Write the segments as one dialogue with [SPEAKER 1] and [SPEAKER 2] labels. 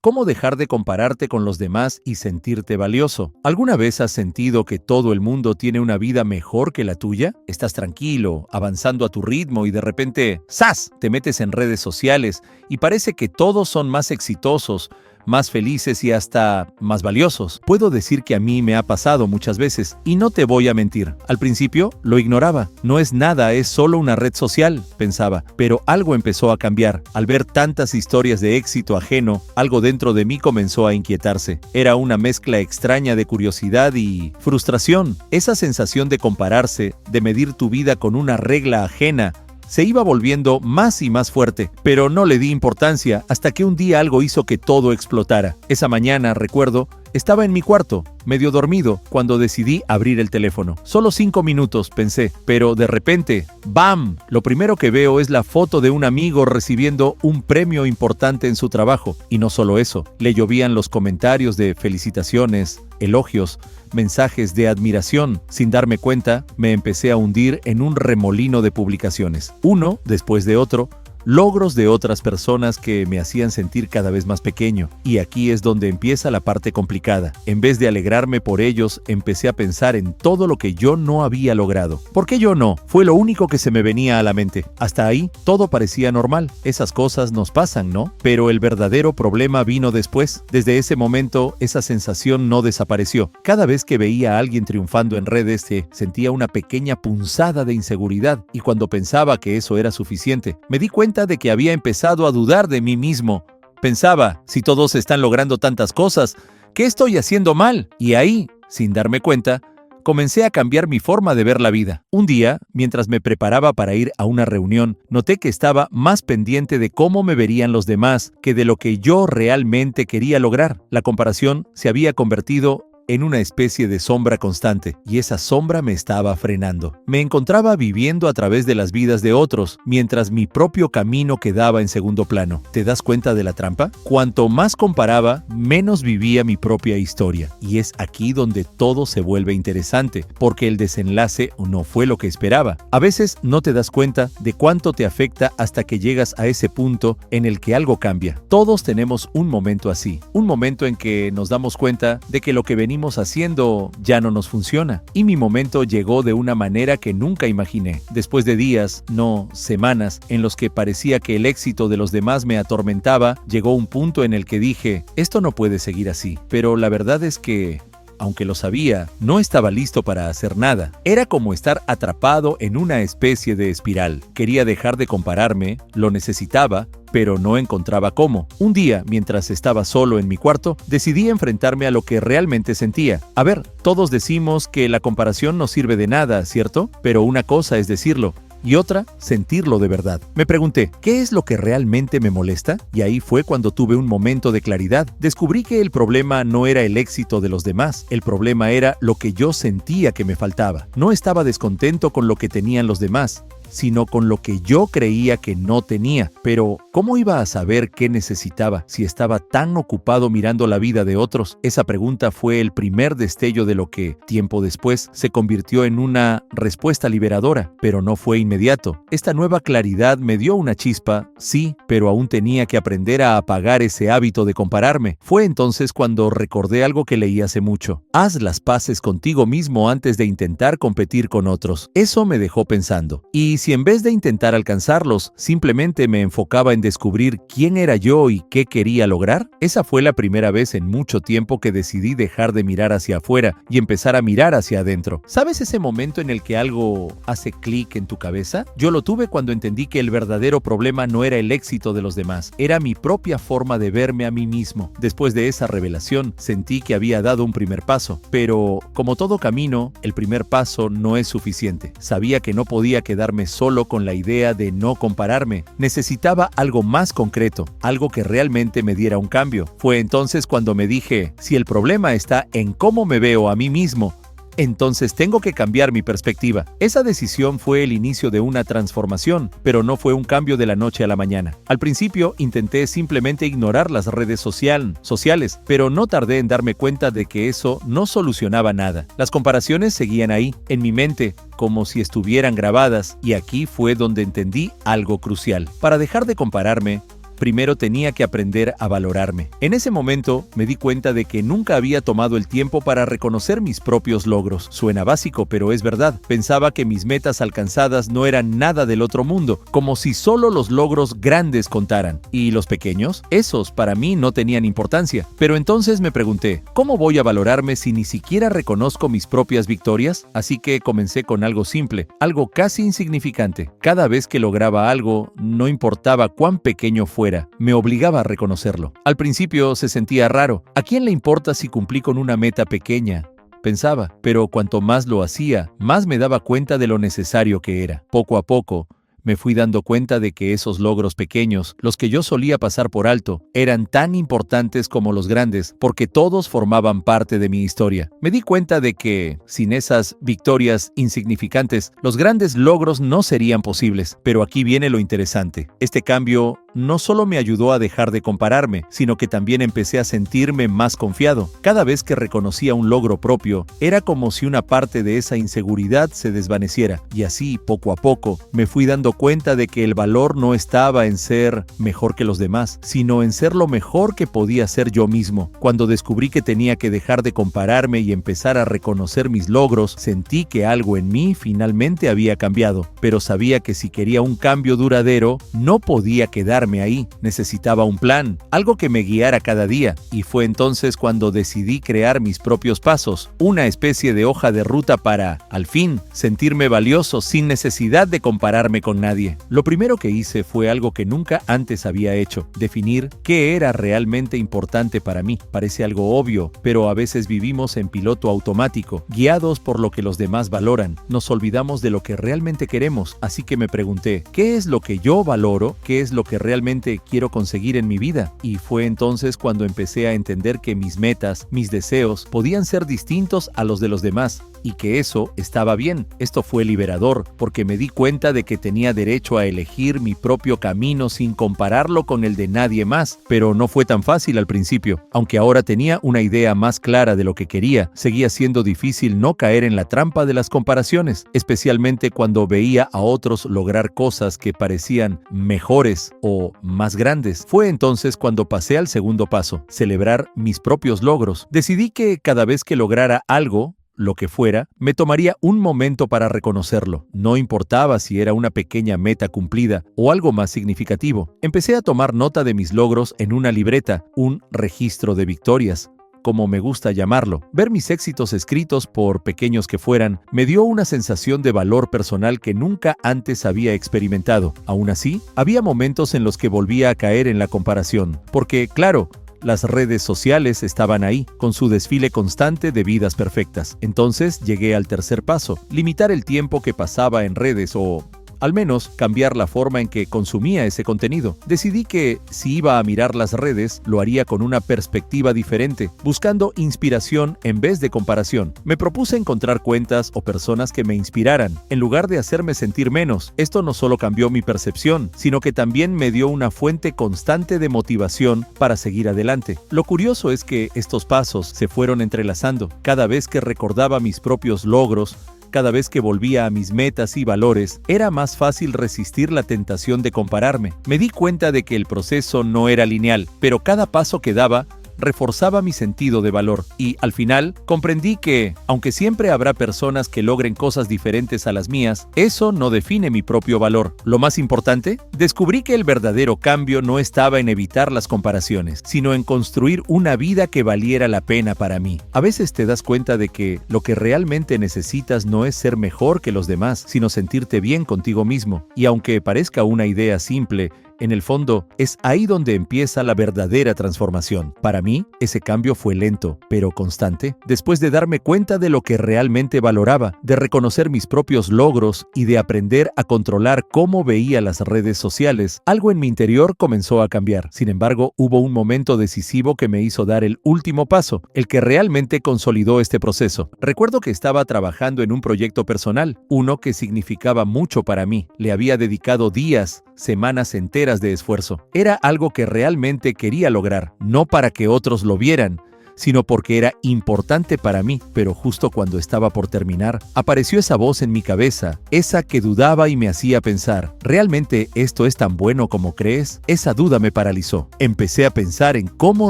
[SPEAKER 1] ¿Cómo dejar de compararte con los demás y sentirte valioso? ¿Alguna vez has sentido que todo el mundo tiene una vida mejor que la tuya? Estás tranquilo, avanzando a tu ritmo y de repente, ¡zas!, te metes en redes sociales y parece que todos son más exitosos, más felices y hasta más valiosos. Puedo decir que a mí me ha pasado muchas veces y no te voy a mentir. Al principio lo ignoraba. No es nada, es solo una red social, pensaba. Pero algo empezó a cambiar. Al ver tantas historias de éxito ajeno, algo dentro de mí comenzó a inquietarse. Era una mezcla extraña de curiosidad y frustración. Esa sensación de compararse, de medir tu vida con una regla ajena, se iba volviendo más y más fuerte, pero no le di importancia hasta que un día algo hizo que todo explotara. Esa mañana, recuerdo, estaba en mi cuarto, medio dormido, cuando decidí abrir el teléfono. Solo 5 minutos, pensé, pero de repente, ¡bam! Lo primero que veo es la foto de un amigo recibiendo un premio importante en su trabajo. Y no solo eso, le llovían los comentarios de felicitaciones, elogios, mensajes de admiración. Sin darme cuenta, me empecé a hundir en un remolino de publicaciones. Uno después de otro, logros de otras personas que me hacían sentir cada vez más pequeño. Y aquí es donde empieza la parte complicada. En vez de alegrarme por ellos, empecé a pensar en todo lo que yo no había logrado. ¿Por qué yo no? Fue lo único que se me venía a la mente. Hasta ahí, todo parecía normal. Esas cosas nos pasan, ¿no? Pero el verdadero problema vino después. Desde ese momento, esa sensación no desapareció. Cada vez que veía a alguien triunfando en redes, sentía una pequeña punzada de inseguridad. Y cuando pensaba que eso era suficiente, me di cuenta de que había empezado a dudar de mí mismo. Pensaba, si todos están logrando tantas cosas, ¿qué estoy haciendo mal? Y ahí, sin darme cuenta, comencé a cambiar mi forma de ver la vida. Un día, mientras me preparaba para ir a una reunión, noté que estaba más pendiente de cómo me verían los demás que de lo que yo realmente quería lograr. La comparación se había convertido en una especie de sombra constante, y esa sombra me estaba frenando. Me encontraba viviendo a través de las vidas de otros, mientras mi propio camino quedaba en segundo plano. ¿Te das cuenta de la trampa? Cuanto más comparaba, menos vivía mi propia historia. Y es aquí donde todo se vuelve interesante, porque el desenlace no fue lo que esperaba. A veces no te das cuenta de cuánto te afecta hasta que llegas a ese punto en el que algo cambia. Todos tenemos un momento así, un momento en que nos damos cuenta de que lo que venimos haciendo ya no nos funciona. Y mi momento llegó de una manera que nunca imaginé. Después de días, no semanas, en los que parecía que el éxito de los demás me atormentaba, llegó un punto en el que dije, esto no puede seguir así. Pero la verdad es que, aunque lo sabía, no estaba listo para hacer nada. Era como estar atrapado en una especie de espiral. Quería dejar de compararme, lo necesitaba, pero no encontraba cómo. Un día, mientras estaba solo en mi cuarto, decidí enfrentarme a lo que realmente sentía. A ver, todos decimos que la comparación no sirve de nada, ¿cierto? Pero una cosa es decirlo, y otra, sentirlo de verdad. Me pregunté, ¿qué es lo que realmente me molesta? Y ahí fue cuando tuve un momento de claridad. Descubrí que el problema no era el éxito de los demás. El problema era lo que yo sentía que me faltaba. No estaba descontento con lo que tenían los demás, sino con lo que yo creía que no tenía. Pero, ¿cómo iba a saber qué necesitaba si estaba tan ocupado mirando la vida de otros? Esa pregunta fue el primer destello de lo que, tiempo después, se convirtió en una respuesta liberadora, pero no fue inmediato. Esta nueva claridad me dio una chispa, sí, pero aún tenía que aprender a apagar ese hábito de compararme. Fue entonces cuando recordé algo que leí hace mucho. Haz las paces contigo mismo antes de intentar competir con otros. Eso me dejó pensando. Y si en vez de intentar alcanzarlos, simplemente me enfocaba en descubrir quién era yo y qué quería lograr, esa fue la primera vez en mucho tiempo que decidí dejar de mirar hacia afuera y empezar a mirar hacia adentro. ¿Sabes ese momento en el que algo hace clic en tu cabeza? Yo lo tuve cuando entendí que el verdadero problema no era el éxito de los demás, era mi propia forma de verme a mí mismo. Después de esa revelación, sentí que había dado un primer paso, pero como todo camino, el primer paso no es suficiente. Sabía que no podía quedarme solo con la idea de no compararme. Necesitaba algo más concreto, algo que realmente me diera un cambio. Fue entonces cuando me dije, si el problema está en cómo me veo a mí mismo, entonces tengo que cambiar mi perspectiva. Esa decisión fue el inicio de una transformación, pero no fue un cambio de la noche a la mañana. Al principio intenté simplemente ignorar las redes sociales, pero no tardé en darme cuenta de que eso no solucionaba nada. Las comparaciones seguían ahí, en mi mente, como si estuvieran grabadas, y aquí fue donde entendí algo crucial. Para dejar de compararme, primero tenía que aprender a valorarme. En ese momento me di cuenta de que nunca había tomado el tiempo para reconocer mis propios logros. Suena básico, pero es verdad. Pensaba que mis metas alcanzadas no eran nada del otro mundo, como si solo los logros grandes contaran. ¿Y los pequeños? Esos para mí no tenían importancia. Pero entonces me pregunté, ¿cómo voy a valorarme si ni siquiera reconozco mis propias victorias? Así que comencé con algo simple, algo casi insignificante. Cada vez que lograba algo, no importaba cuán pequeño fuera, me obligaba a reconocerlo. Al principio se sentía raro. ¿A quién le importa si cumplí con una meta pequeña?, pensaba, pero cuanto más lo hacía, más me daba cuenta de lo necesario que era. Poco a poco, me fui dando cuenta de que esos logros pequeños, los que yo solía pasar por alto, eran tan importantes como los grandes, porque todos formaban parte de mi historia. Me di cuenta de que, sin esas victorias insignificantes, los grandes logros no serían posibles. Pero aquí viene lo interesante. Este cambio no solo me ayudó a dejar de compararme, sino que también empecé a sentirme más confiado. Cada vez que reconocía un logro propio, era como si una parte de esa inseguridad se desvaneciera. Y así, poco a poco, me fui dando cuenta de que el valor no estaba en ser mejor que los demás, sino en ser lo mejor que podía ser yo mismo. Cuando descubrí que tenía que dejar de compararme y empezar a reconocer mis logros, sentí que algo en mí finalmente había cambiado. Pero sabía que si quería un cambio duradero, no podía quedarme ahí. Necesitaba un plan, algo que me guiara cada día. Y fue entonces cuando decidí crear mis propios pasos, una especie de hoja de ruta para, al fin, sentirme valioso sin necesidad de compararme con nadie. Lo primero que hice fue algo que nunca antes había hecho: definir qué era realmente importante para mí. Parece algo obvio, pero a veces vivimos en piloto automático, guiados por lo que los demás valoran. Nos olvidamos de lo que realmente queremos, así que me pregunté, ¿qué es lo que yo valoro? ¿Qué es lo que realmente quiero conseguir en mi vida? Y fue entonces cuando empecé a entender que mis metas, mis deseos, podían ser distintos a los de los demás, y que eso estaba bien. Esto fue liberador, porque me di cuenta de que tenía derecho a elegir mi propio camino sin compararlo con el de nadie más. Pero no fue tan fácil al principio. Aunque ahora tenía una idea más clara de lo que quería, seguía siendo difícil no caer en la trampa de las comparaciones, especialmente cuando veía a otros lograr cosas que parecían mejores o más grandes. Fue entonces cuando pasé al segundo paso: celebrar mis propios logros. Decidí que cada vez que lograra algo, lo que fuera, me tomaría un momento para reconocerlo. No importaba si era una pequeña meta cumplida o algo más significativo. Empecé a tomar nota de mis logros en una libreta, un registro de victorias, como me gusta llamarlo. Ver mis éxitos escritos, por pequeños que fueran, me dio una sensación de valor personal que nunca antes había experimentado. Aún así, había momentos en los que volvía a caer en la comparación, porque, claro, las redes sociales estaban ahí, con su desfile constante de vidas perfectas. Entonces llegué al tercer paso: limitar el tiempo que pasaba en redes, o al menos cambiar la forma en que consumía ese contenido. Decidí que si iba a mirar las redes, lo haría con una perspectiva diferente, buscando inspiración en vez de comparación. Me propuse encontrar cuentas o personas que me inspiraran, en lugar de hacerme sentir menos. Esto no solo cambió mi percepción, sino que también me dio una fuente constante de motivación para seguir adelante. Lo curioso es que estos pasos se fueron entrelazando. Cada vez que recordaba mis propios logros, cada vez que volvía a mis metas y valores, era más fácil resistir la tentación de compararme. Me di cuenta de que el proceso no era lineal, pero cada paso que daba reforzaba mi sentido de valor, y al final comprendí que, aunque siempre habrá personas que logren cosas diferentes a las mías, eso no define mi propio valor. Lo más importante, descubrí que el verdadero cambio no estaba en evitar las comparaciones, sino en construir una vida que valiera la pena para mí. A veces te das cuenta de que lo que realmente necesitas no es ser mejor que los demás, sino sentirte bien contigo mismo. Y aunque parezca una idea simple, en el fondo, es ahí donde empieza la verdadera transformación. Para mí, ese cambio fue lento, pero constante. Después de darme cuenta de lo que realmente valoraba, de reconocer mis propios logros y de aprender a controlar cómo veía las redes sociales, algo en mi interior comenzó a cambiar. Sin embargo, hubo un momento decisivo que me hizo dar el último paso, el que realmente consolidó este proceso. Recuerdo que estaba trabajando en un proyecto personal, uno que significaba mucho para mí. Le había dedicado días, semanas enteras de esfuerzo. Era algo que realmente quería lograr, no para que otros lo vieran, sino porque era importante para mí. Pero justo cuando estaba por terminar, apareció esa voz en mi cabeza, esa que dudaba y me hacía pensar, ¿realmente esto es tan bueno como crees? Esa duda me paralizó. Empecé a pensar en cómo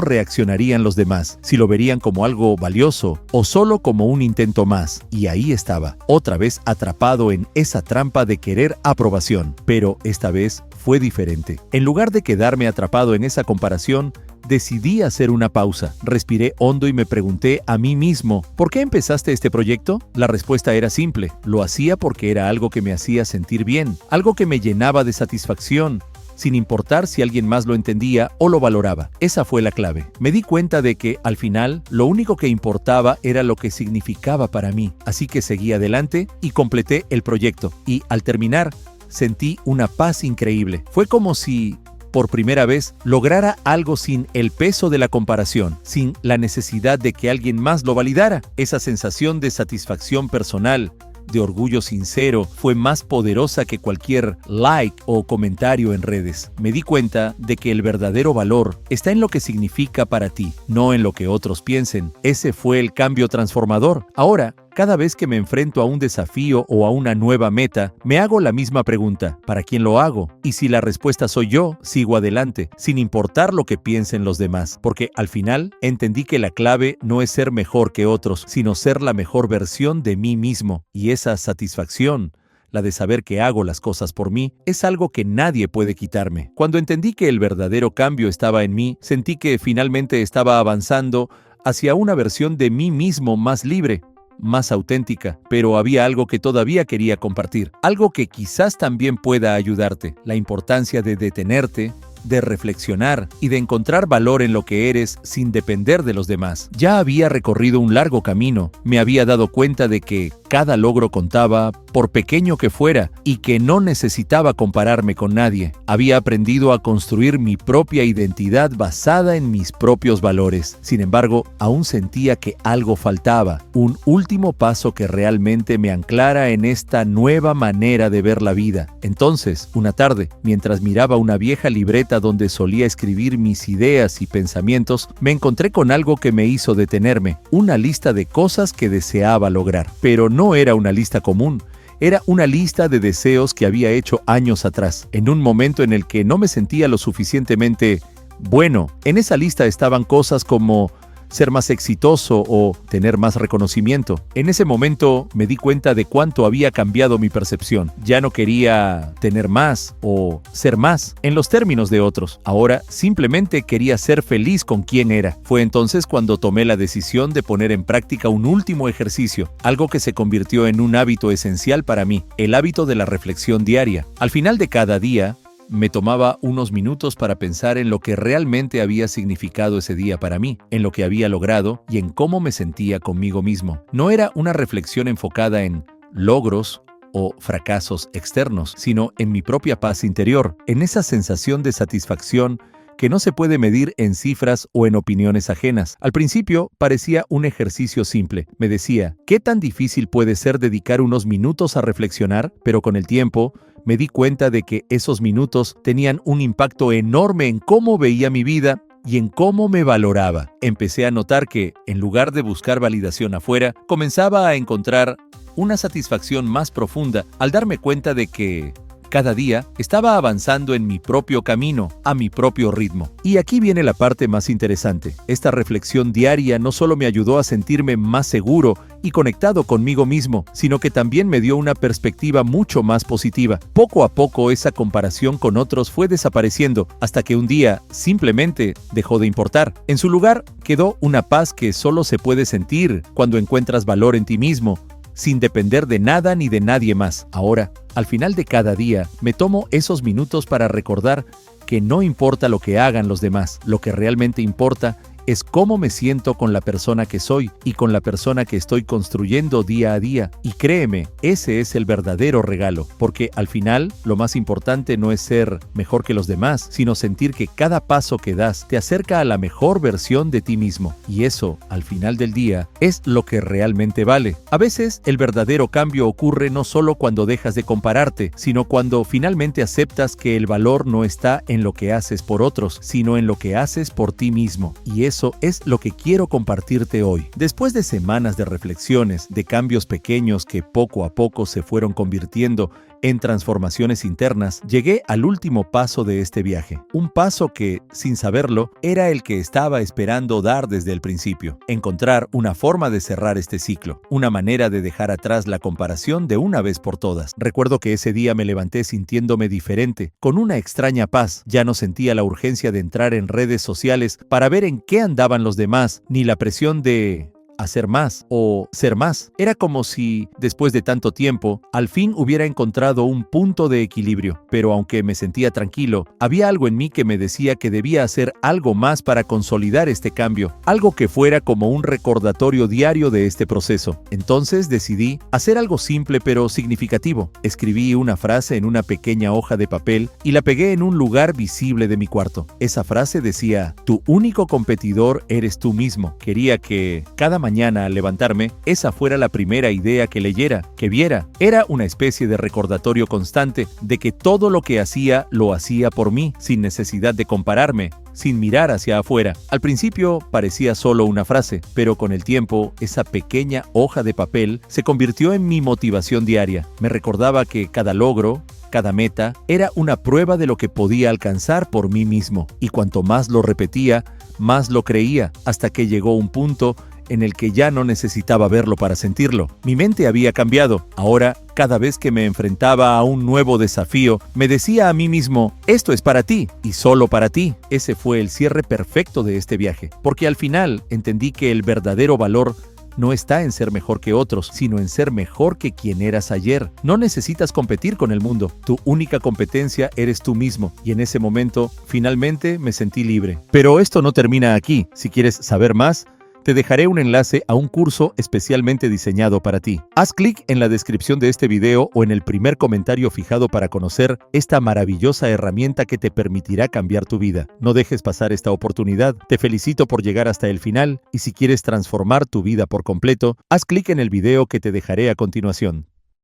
[SPEAKER 1] reaccionarían los demás, si lo verían como algo valioso o solo como un intento más. Y ahí estaba, otra vez atrapado en esa trampa de querer aprobación. Pero esta vez fue diferente. En lugar de quedarme atrapado en esa comparación, decidí hacer una pausa. Respiré hondo y me pregunté a mí mismo, ¿por qué empezaste este proyecto? La respuesta era simple. Lo hacía porque era algo que me hacía sentir bien, algo que me llenaba de satisfacción, sin importar si alguien más lo entendía o lo valoraba. Esa fue la clave. Me di cuenta de que, al final, lo único que importaba era lo que significaba para mí. Así que seguí adelante y completé el proyecto. Y, al terminar, sentí una paz increíble. Fue como si, por primera vez, lograra algo sin el peso de la comparación, sin la necesidad de que alguien más lo validara. Esa sensación de satisfacción personal, de orgullo sincero, fue más poderosa que cualquier like o comentario en redes. Me di cuenta de que el verdadero valor está en lo que significa para ti, no en lo que otros piensen. Ese fue el cambio transformador. Ahora, cada vez que me enfrento a un desafío o a una nueva meta, me hago la misma pregunta: ¿para quién lo hago? Y si la respuesta soy yo, sigo adelante, sin importar lo que piensen los demás. Porque al final, entendí que la clave no es ser mejor que otros, sino ser la mejor versión de mí mismo. Y esa satisfacción, la de saber que hago las cosas por mí, es algo que nadie puede quitarme. Cuando entendí que el verdadero cambio estaba en mí, sentí que finalmente estaba avanzando hacia una versión de mí mismo más libre, más auténtica, pero había algo que todavía quería compartir, algo que quizás también pueda ayudarte: la importancia de detenerte, de reflexionar y de encontrar valor en lo que eres sin depender de los demás. Ya había recorrido un largo camino, me había dado cuenta de que cada logro contaba, por pequeño que fuera, y que no necesitaba compararme con nadie. Había aprendido a construir mi propia identidad basada en mis propios valores. Sin embargo, aún sentía que algo faltaba, un último paso que realmente me anclara en esta nueva manera de ver la vida. Entonces, una tarde, mientras miraba una vieja libreta donde solía escribir mis ideas y pensamientos, me encontré con algo que me hizo detenerme: una lista de cosas que deseaba lograr. Pero no era una lista común. Era una lista de deseos que había hecho años atrás, en un momento en el que no me sentía lo suficientemente bueno. En esa lista estaban cosas como ser más exitoso o tener más reconocimiento. En ese momento me di cuenta de cuánto había cambiado mi percepción. Ya no quería tener más o ser más en los términos de otros. Ahora simplemente quería ser feliz con quien era. Fue entonces cuando tomé la decisión de poner en práctica un último ejercicio, algo que se convirtió en un hábito esencial para mí: el hábito de la reflexión diaria. Al final de cada día, me tomaba unos minutos para pensar en lo que realmente había significado ese día para mí, en lo que había logrado y en cómo me sentía conmigo mismo. No era una reflexión enfocada en logros o fracasos externos, sino en mi propia paz interior, en esa sensación de satisfacción que no se puede medir en cifras o en opiniones ajenas. Al principio parecía un ejercicio simple. Me decía, ¿qué tan difícil puede ser dedicar unos minutos a reflexionar? Pero con el tiempo me di cuenta de que esos minutos tenían un impacto enorme en cómo veía mi vida y en cómo me valoraba. Empecé a notar que, en lugar de buscar validación afuera, comenzaba a encontrar una satisfacción más profunda al darme cuenta de que cada día estaba avanzando en mi propio camino, a mi propio ritmo. Y aquí viene la parte más interesante. Esta reflexión diaria no solo me ayudó a sentirme más seguro y conectado conmigo mismo, sino que también me dio una perspectiva mucho más positiva. Poco a poco esa comparación con otros fue desapareciendo, hasta que un día simplemente dejó de importar. En su lugar quedó una paz que solo se puede sentir cuando encuentras valor en ti mismo, sin depender de nada ni de nadie más. Ahora, al final de cada día, me tomo esos minutos para recordar que no importa lo que hagan los demás, lo que realmente importa es cómo me siento con la persona que soy y con la persona que estoy construyendo día a día. Y créeme, ese es el verdadero regalo, porque al final lo más importante no es ser mejor que los demás, sino sentir que cada paso que das te acerca a la mejor versión de ti mismo. Y eso, al final del día, es lo que realmente vale. A veces, el verdadero cambio ocurre no solo cuando dejas de compararte, sino cuando finalmente aceptas que el valor no está en lo que haces por otros, sino en lo que haces por ti mismo. Y eso es lo que quiero compartirte hoy. Después de semanas de reflexiones, de cambios pequeños que poco a poco se fueron convirtiendo en transformaciones internas, llegué al último paso de este viaje. Un paso que, sin saberlo, era el que estaba esperando dar desde el principio. Encontrar una forma de cerrar este ciclo, una manera de dejar atrás la comparación de una vez por todas. Recuerdo que ese día me levanté sintiéndome diferente, con una extraña paz. Ya no sentía la urgencia de entrar en redes sociales para ver en qué andaban los demás, ni la presión de hacer más o ser más. Era como si, después de tanto tiempo, al fin hubiera encontrado un punto de equilibrio. Pero aunque me sentía tranquilo, había algo en mí que me decía que debía hacer algo más para consolidar este cambio, algo que fuera como un recordatorio diario de este proceso. Entonces decidí hacer algo simple pero significativo. Escribí una frase en una pequeña hoja de papel y la pegué en un lugar visible de mi cuarto. Esa frase decía: "Tu único competidor eres tú mismo". Quería que cada mañana al levantarme, esa fuera la primera idea que leyera, que viera. Era una especie de recordatorio constante de que todo lo que hacía lo hacía por mí, sin necesidad de compararme, sin mirar hacia afuera. Al principio parecía solo una frase, pero con el tiempo, esa pequeña hoja de papel se convirtió en mi motivación diaria. Me recordaba que cada logro, cada meta, era una prueba de lo que podía alcanzar por mí mismo. Y cuanto más lo repetía, más lo creía, hasta que llegó un punto en el que ya no necesitaba verlo para sentirlo. Mi mente había cambiado. Ahora, cada vez que me enfrentaba a un nuevo desafío, me decía a mí mismo: esto es para ti y solo para ti. Ese fue el cierre perfecto de este viaje, porque al final entendí que el verdadero valor no está en ser mejor que otros, sino en ser mejor que quien eras ayer. No necesitas competir con el mundo. Tu única competencia eres tú mismo. Y en ese momento, finalmente me sentí libre. Pero esto no termina aquí. Si quieres saber más, te dejaré un enlace a un curso especialmente diseñado para ti. Haz clic en la descripción de este video o en el primer comentario fijado para conocer esta maravillosa herramienta que te permitirá cambiar tu vida. No dejes pasar esta oportunidad. Te felicito por llegar hasta el final y si quieres transformar tu vida por completo, haz clic en el video que te dejaré a continuación.